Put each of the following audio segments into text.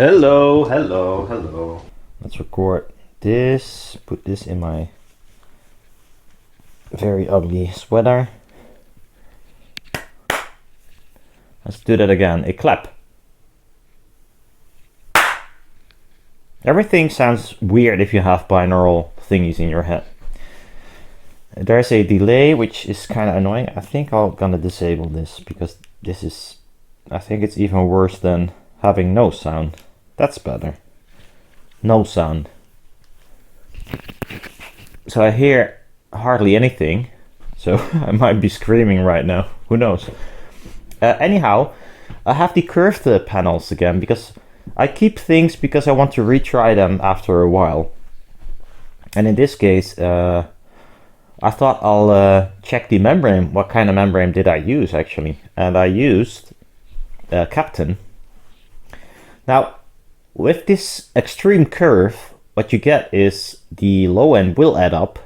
Hello, hello, hello. Let's record this, put this in my very ugly sweater. Let's do that again, a clap. Everything sounds weird if you have binaural thingies in your head. There's a delay which is kind of annoying. I think I'm gonna disable this because this is, I think it's even worse than having no sound. That's better. No sound. So I hear hardly anything. So I might be screaming right now. Who knows? Anyhow, I have the curved panels again because I keep things because I want to retry them after a while. And in this case, I thought I'll check the membrane. What kind of membrane did I use actually? And I used Kapton. Now, with this extreme curve, what you get is the low end will add up.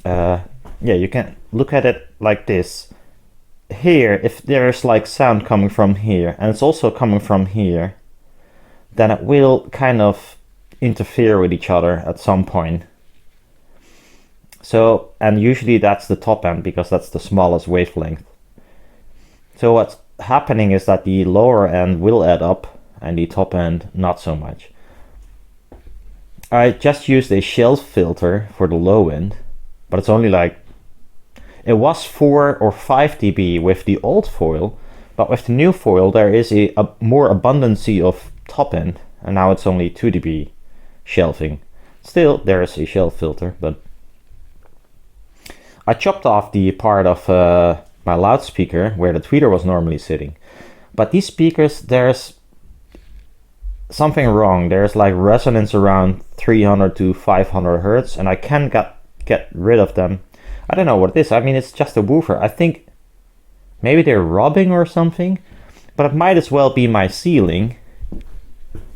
Yeah, you can look at it like this. Here, if there's like sound coming from here, and it's also coming from here, then it will kind of interfere with each other at some point. So, and usually that's the top end because that's the smallest wavelength. So what's happening is that the lower end will add up and the top end not so much. I just used a shell filter for the low end, but it's only like, it was 4 or 5 dB with the old foil, but with the new foil there is a more abundancy of top end, and now it's only 2 dB shelving. Still, there is a shell filter, but I chopped off the part of my loudspeaker where the tweeter was normally sitting. But these speakers, there's something wrong. There's like resonance around 300 to 500 hertz, and I can't get rid of them. I don't know what it is. I mean, it's just a woofer. I think maybe they're rubbing or something, but it might as well be my ceiling.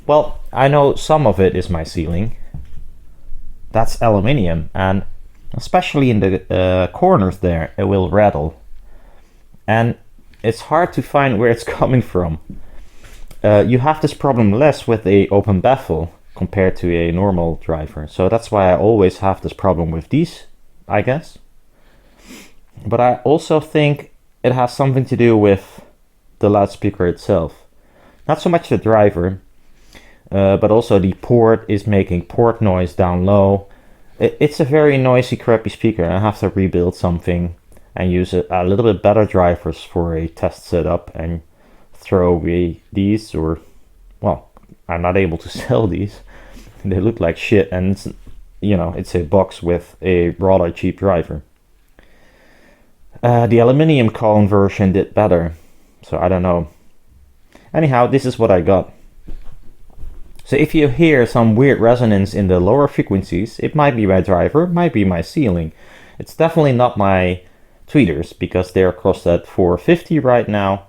Well, I know some of it is my ceiling. That's aluminium, and especially in the corners there, it will rattle. And it's hard to find where it's coming from. You have this problem less with a open baffle compared to a normal driver. So that's why I always have this problem with these, I guess. But I also think it has something to do with the loudspeaker itself. Not so much the driver, but also the port is making port noise down low. It's a very noisy, crappy speaker. I have to rebuild something and use a little bit better drivers for a test setup and throw away these, or, well, I'm not able to sell these. They look like shit, and it's, you know, it's a box with a rather cheap driver. The aluminium cone version did better, so I don't know. Anyhow, this is what I got. So if you hear some weird resonance in the lower frequencies, it might be my driver, might be my ceiling. It's definitely not my tweeters because they're crossed at 450 right now.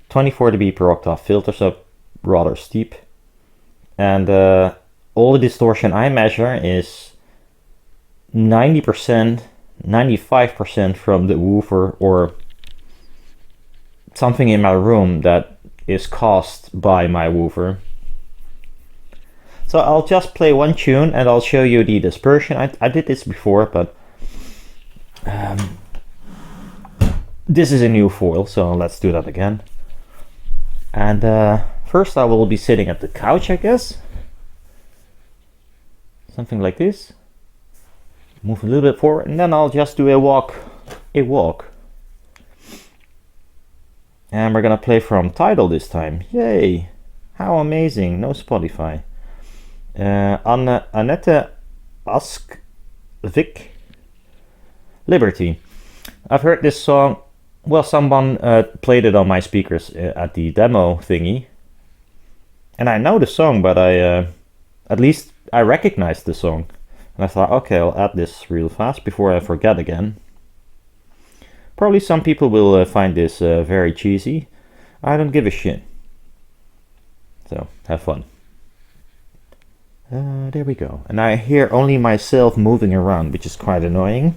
24 dB per octave filter, so rather steep. And all the distortion I measure is 90%, 95% from the woofer or something in my room that is caused by my woofer. So I'll just play one tune and I'll show you the dispersion. I did this before, but this is a new foil, so let's do that again. And first I will be sitting at the couch, I guess. Something like this. Move a little bit forward, and then I'll just do a walk. And we're gonna play from Tidal this time. Yay! How amazing! No Spotify. Annette Askvik, Liberty. I've heard this song. Well, someone played it on my speakers at the demo thingy, and I know the song, but at least I recognized the song, and I thought, okay, I'll add this real fast before I forget again. Probably some people will find this very cheesy. I don't give a shit. So have fun. There we go, and I hear only myself moving around, which is quite annoying.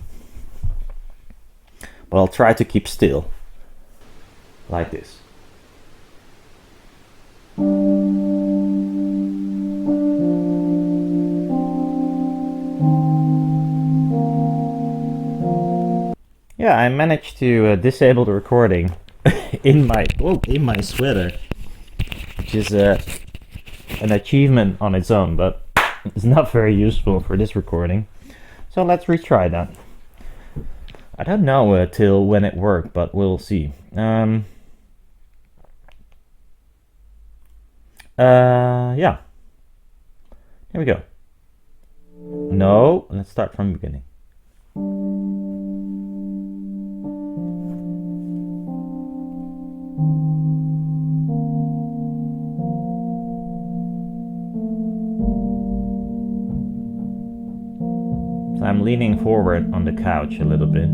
But I'll try to keep still, like this. Yeah, I managed to disable the recording in my sweater, which is an achievement on its own, but it's not very useful for this recording. So let's retry that. I don't know till when it worked, but we'll see. Yeah. Here we go. No, let's start from the beginning. So I'm leaning forward on the couch a little bit.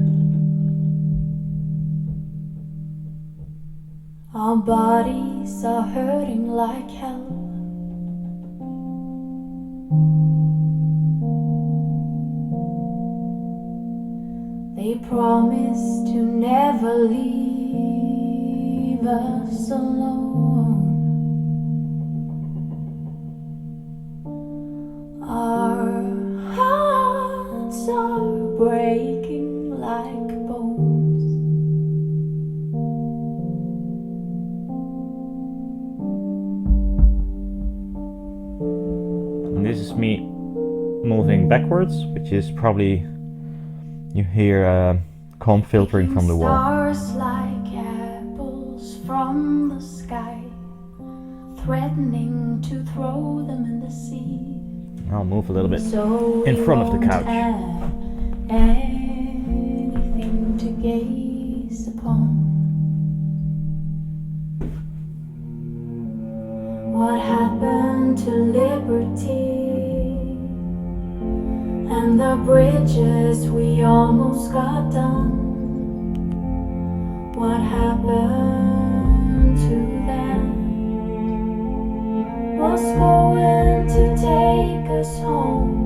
Our bodies are hurting like hell. They promise to never leave us alone. Our hearts are breaking like bones. And this is me moving backwards, which is probably, you hear comb filtering from the wall. Stars like apples from the sky, threatening to throw them in the sea. I'll move a little bit So in front of the couch. have anything to gaze upon. What happened to liberty and the bridges we almost got done? What happened to them? Was going to take us home.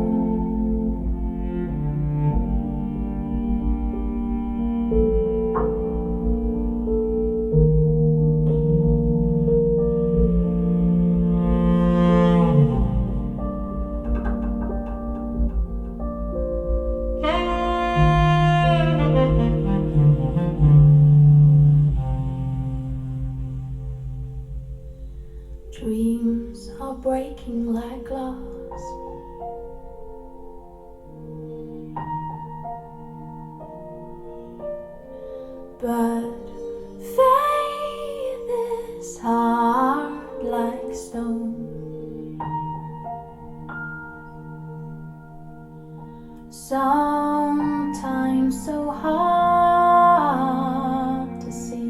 Dreams are breaking like glass. But faith is hard like stone. Sometimes so hard to see.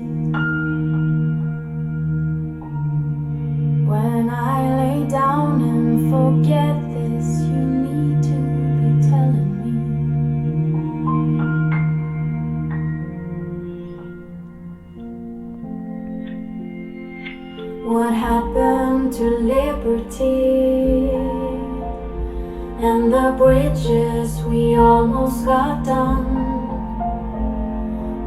When I lay down and forget this, you need to be telling me. What happened to liberty and the bridges we almost got done?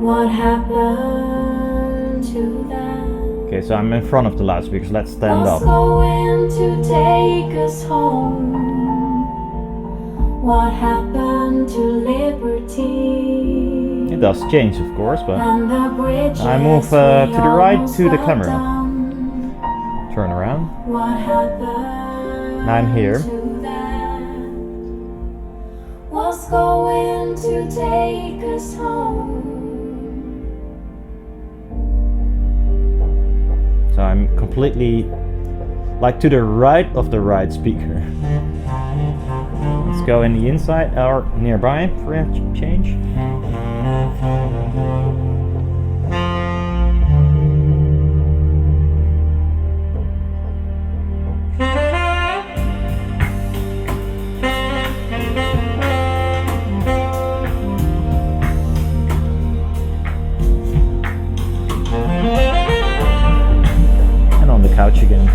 What happened to them? Okay, so I'm in front of the loudspeakers. Let's stand up. What's going to take us home? What happened to liberty? It does change, of course, but And the bridges I move to the right we to the almost camera. got done. Turn around. What happened Now I'm here. to that? What's going to take us home? So I'm completely like to the right of the right speaker. Let's go in the inside or nearby for a change. And on the couch again.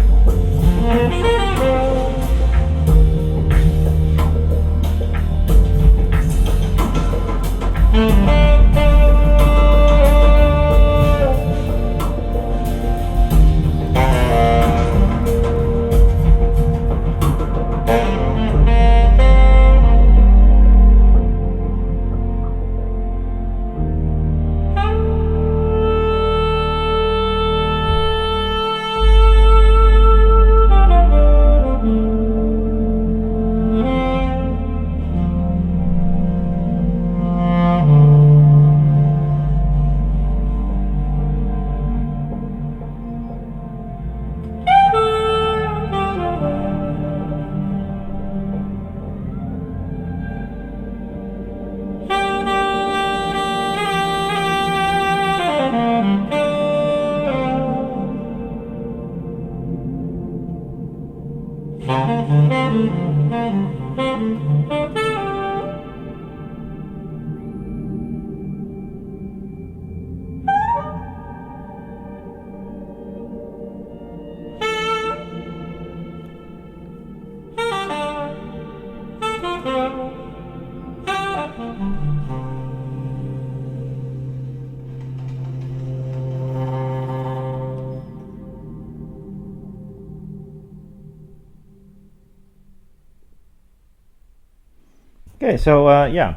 Okay, so yeah,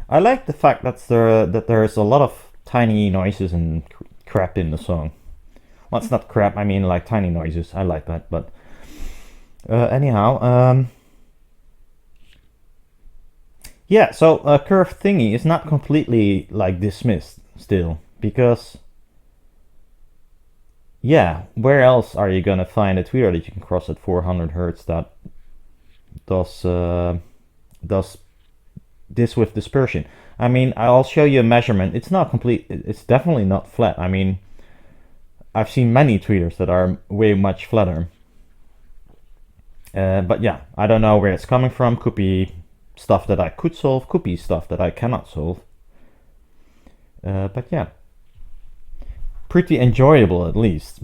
I like the fact that there's a lot of tiny noises and crap in the song. Well, it's not crap. I mean, like tiny noises. I like that, but anyhow, yeah. So curve thingy is not completely like dismissed still, because yeah, where else are you gonna find a tweeter that you can cross at 400 hertz that does this with dispersion? I mean, I'll show you a measurement. It's not complete. It's definitely not flat. I mean, I've seen many tweeters that are way much flatter. But yeah, I don't know where it's coming from. Could be stuff that I could solve. Could be stuff that I cannot solve. But yeah, pretty enjoyable at least.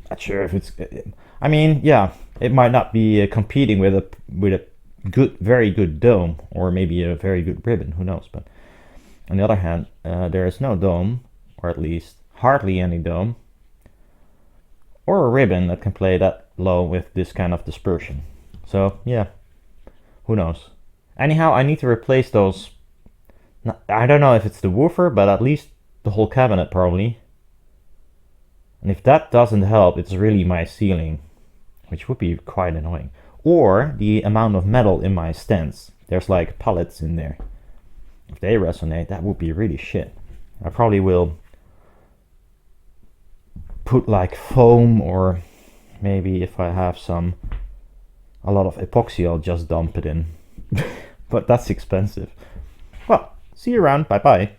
Not sure if it's. I mean, yeah, it might not be competing with a good, very good dome, or maybe a very good ribbon. Who knows? But on the other hand, there is no dome, or at least hardly any dome, or a ribbon that can play that low with this kind of dispersion. So yeah, who knows? Anyhow, I need to replace those. I don't know if it's the woofer, but at least the whole cabinet probably. And if that doesn't help, it's really my ceiling, which would be quite annoying. Or the amount of metal in my stands. There's like pellets in there. If they resonate, that would be really shit. I probably will put like foam, or maybe if I have a lot of epoxy, I'll just dump it in. But that's expensive. Well, see you around. Bye bye.